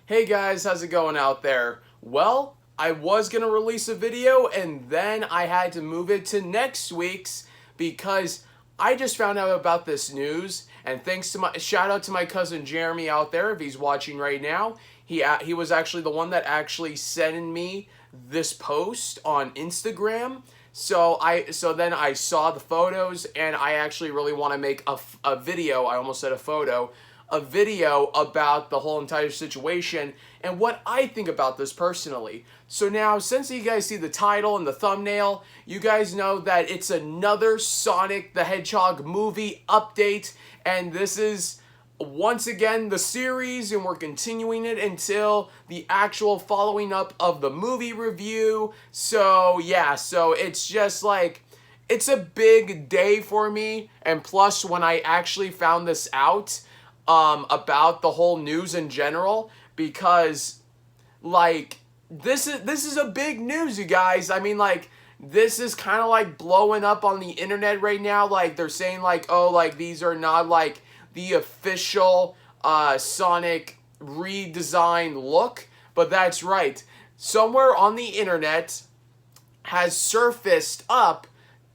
Hey guys, how's it going out there? Well, I was gonna release a video and then I had to move it to next week's because I just found out about this news, and thanks to my shout out to my cousin Jeremy out there if he's watching right now. He was actually the one that actually sent me this post on Instagram. So then I saw the photos and I actually really want to make a video. I almost said a photo, a video about the whole entire situation and what I think about this personally. So now, since you guys see the title and the thumbnail, you guys know that it's another Sonic the Hedgehog movie update, and this is once again the series, and we're continuing it until the actual following up of the movie review. So yeah, so it's just like, it's a big day for me, and plus when I actually found this out about the whole news in general, because like this is a big news, you guys. I mean, like, this is kind of like blowing up on the internet right now. Like, they're saying like, oh, like these are not like the official Sonic redesign look, but that's right. Somewhere on the internet has surfaced up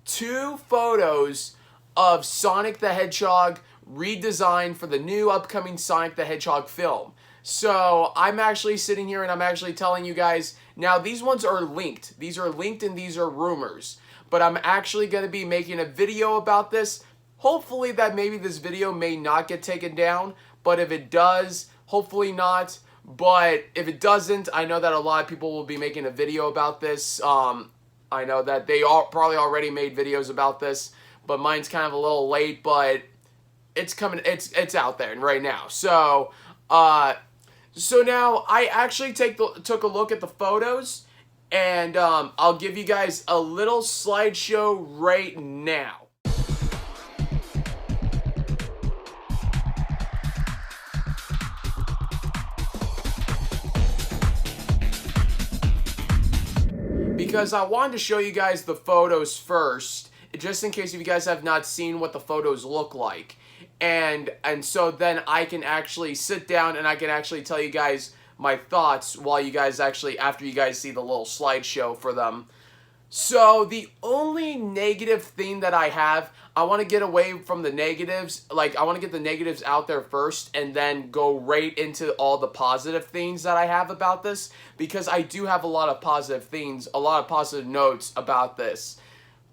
two photos of Sonic the Hedgehog redesigned for the new upcoming Sonic the Hedgehog film. So I'm actually sitting here and I'm actually telling you guys, now these ones are linked. These are linked and these are rumors. But I'm actually going to be making a video about this. Hopefully that maybe this video may not get taken down. But if it does, hopefully not. But if it doesn't, I know that a lot of people will be making a video about this. I know that they all probably already made videos about this. But mine's kind of a little late, but it's coming, it's out there right now. So now I actually took a look at the photos, and I'll give you guys a little slideshow right now. Because I wanted to show you guys the photos first, just in case if you guys have not seen what the photos look like. And so then I can actually sit down and I can actually tell you guys my thoughts while you guys actually, after you guys see the little slideshow for them. So the only negative thing that I have, I want to get away from the negatives. Like, I want to get the negatives out there first and then go right into all the positive things that I have about this, because I do have a lot of positive things, a lot of positive notes about this.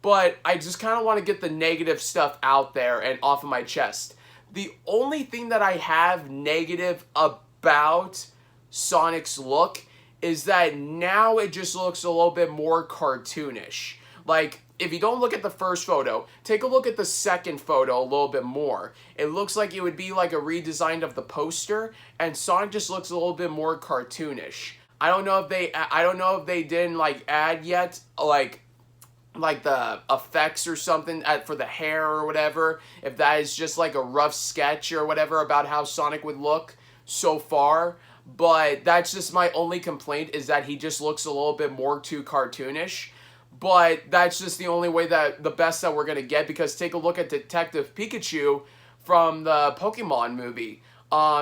But I just kind of want to get the negative stuff out there and off of my chest. The only thing that I have negative about Sonic's look is that now it just looks a little bit more cartoonish. Like, if you don't look at the first photo, take a look at the second photo a little bit more. It looks like it would be like a redesign of the poster, and Sonic just looks a little bit more cartoonish. I don't know if they didn't like add yet like the effects or something for the hair or whatever, if that is just like a rough sketch or whatever about how Sonic would look so far. But that's just my only complaint, is that he just looks a little bit more too cartoonish. But that's just the only way, that the best that we're going to get, because take a look at Detective Pikachu from the Pokemon movie.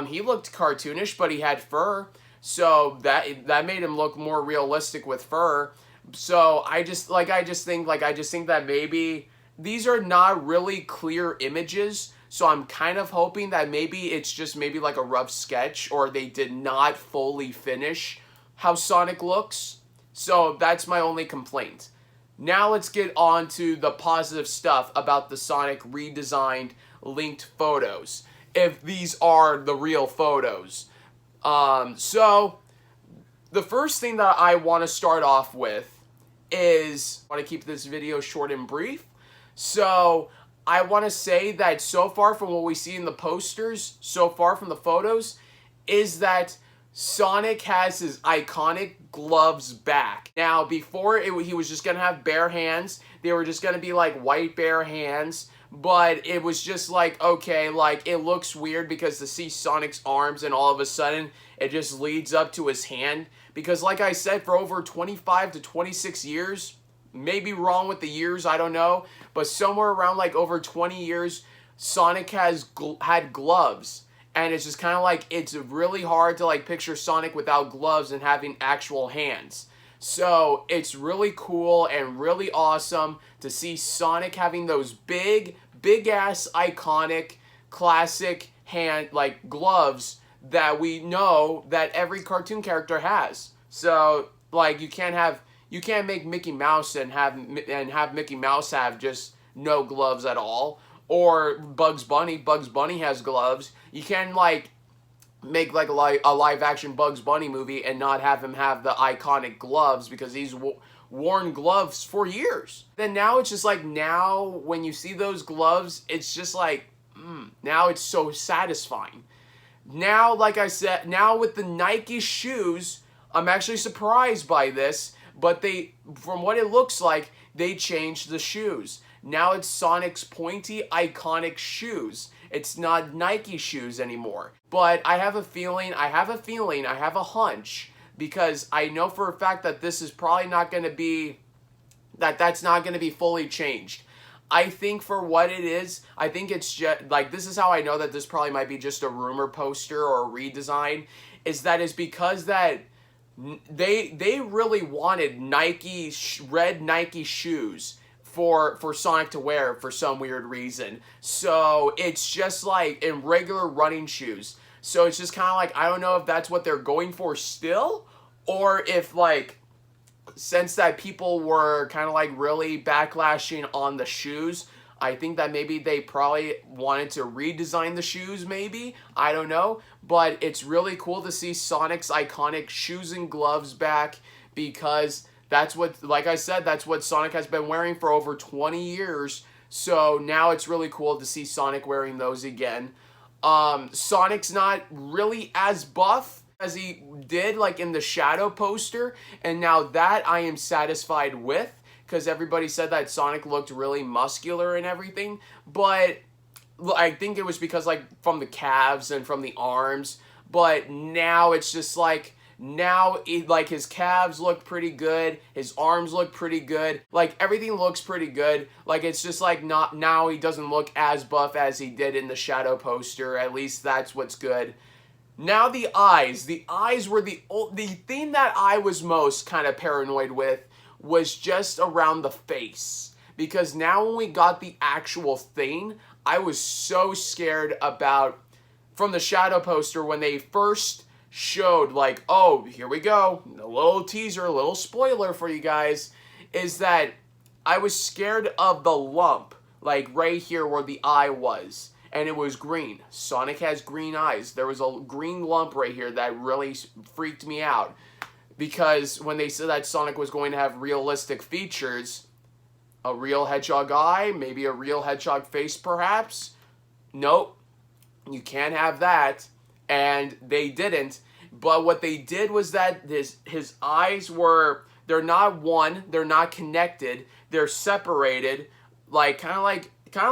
He looked cartoonish, but he had fur, so that made him look more realistic with fur. So I just think that maybe these are not really clear images. So I'm kind of hoping that maybe it's just maybe like a rough sketch, or they did not fully finish how Sonic looks. So that's my only complaint. Now let's get on to the positive stuff about the Sonic redesigned linked photos, if these are the real photos. So the first thing that I want to start off with is, I want to keep this video short and brief. So I want to say that so far from what we see in the posters, so far from the photos, is that Sonic has his iconic gloves back. Now, before he was just going to have bare hands. They were just going to be like white bare hands. But it was just like, okay, like, it looks weird because to see Sonic's arms and all of a sudden it just leads up to his hand. Because like I said, for over 25 to 26 years, maybe wrong with the years, I don't know, but somewhere around like over 20 years, Sonic has had gloves. and it's just kind of like, it's really hard to like picture Sonic without gloves and having actual hands. So it's really cool and really awesome to see Sonic having those big ass iconic classic hand like gloves that we know that every cartoon character has. So like you can't make Mickey Mouse and have Mickey Mouse have just no gloves at all, or Bugs Bunny. Bugs Bunny has gloves. You can like make like a live action Bugs Bunny movie and not have him have the iconic gloves because he's worn gloves for years. Then now it's just like, now when you see those gloves, it's just like, now it's so satisfying. Now, like I said, now with the Nike shoes, I'm actually surprised by this, but from what it looks like, they changed the shoes. Now it's Sonic's pointy, iconic shoes. It's not Nike shoes anymore. But I have a hunch, because I know for a fact that this is probably not going to be, that's not going to be fully changed. I think for what it is, I think it's just, like, this is how I know that this probably might be just a rumor poster or a redesign, is because that they really wanted red Nike shoes for Sonic to wear for some weird reason. So it's just like in regular running shoes. So it's just kind of like, I don't know if that's what they're going for still, or if like, since that people were kind of like really backlashing on the shoes, I think that maybe they probably wanted to redesign the shoes, maybe. I don't know. But it's really cool to see Sonic's iconic shoes and gloves back, because that's what, like I said, that's what Sonic has been wearing for over 20 years. So now it's really cool to see Sonic wearing those again. Sonic's not really as buff as he did like in the Shadow poster, and now that I am satisfied with, because everybody said that Sonic looked really muscular and everything, but I think it was because like from the calves and from the arms, but now it's just like, now like his calves look pretty good, his arms look pretty good, like everything looks pretty good. Like it's just like, not now he doesn't look as buff as he did in the Shadow poster. At least that's what's good. Now the eyes were the thing that I was most kind of paranoid with, was just around the face, because now when we got the actual thing, I was so scared about, from the Shadow poster when they first showed like, oh, here we go, a little teaser, a little spoiler for you guys, is that I was scared of the lump, like right here where the eye was, and it was green. Sonic has green eyes. There was a green lump right here that really freaked me out, because when they said that Sonic was going to have realistic features, a real hedgehog eye, maybe a real hedgehog face perhaps, nope, you can't have that. And they didn't. But what they did was that his eyes were, they're not one, they're not connected, they're separated, like kind of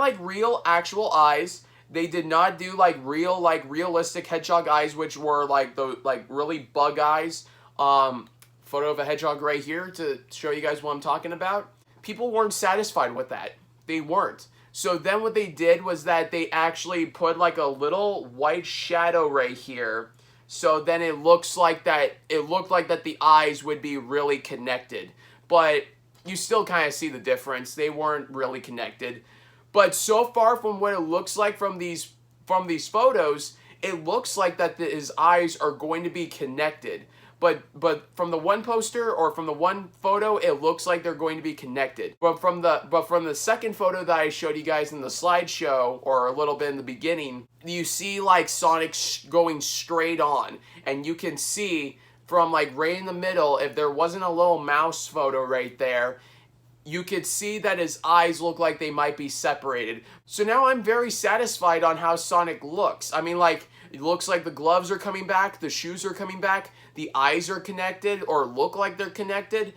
like real actual eyes. They did not do like realistic hedgehog eyes, which were like the really bug eyes. Photo of a hedgehog right here to show you guys what I'm talking about. People weren't satisfied with that. They weren't. So then what they did was that they actually put like a little white shadow right here. So then it looked like that the eyes would be really connected. But you still kind of see the difference. They weren't really connected. But so far from what it looks like from these photos, it looks like that his eyes are going to be connected. But from the one poster or from the one photo, it looks like they're going to be connected. But from the second photo that I showed you guys in the slideshow, or a little bit in the beginning, you see like Sonic going straight on, and you can see from like right in the middle, if there wasn't a little mouse photo right there, you could see that his eyes look like they might be separated. So now I'm very satisfied on how Sonic looks. I mean, like, it looks like the gloves are coming back, the shoes are coming back, the eyes are connected, or look like they're connected.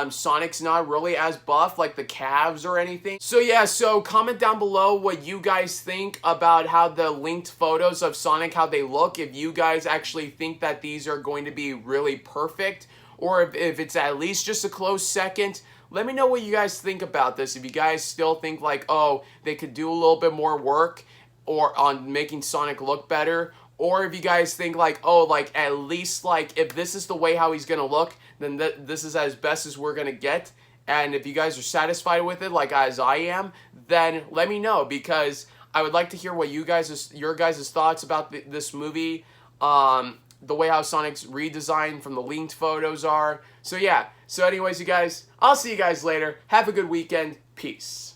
Sonic's not really as buff, like the calves or anything. So yeah, so comment down below what you guys think about how the linked photos of Sonic, how they look. If you guys actually think that these are going to be really perfect, or if it's at least just a close second. Let me know what you guys think about this. If you guys still think like, oh, they could do a little bit more work or on making Sonic look better, or if you guys think like, oh, like at least like if this is the way how he's gonna look, then this is as best as we're gonna get. And if you guys are satisfied with it, like as I am, then let me know, because I would like to hear what your guys' thoughts about this movie. The way how Sonic's redesigned from the linked photos are. So yeah. So anyways, you guys, I'll see you guys later. Have a good weekend. Peace.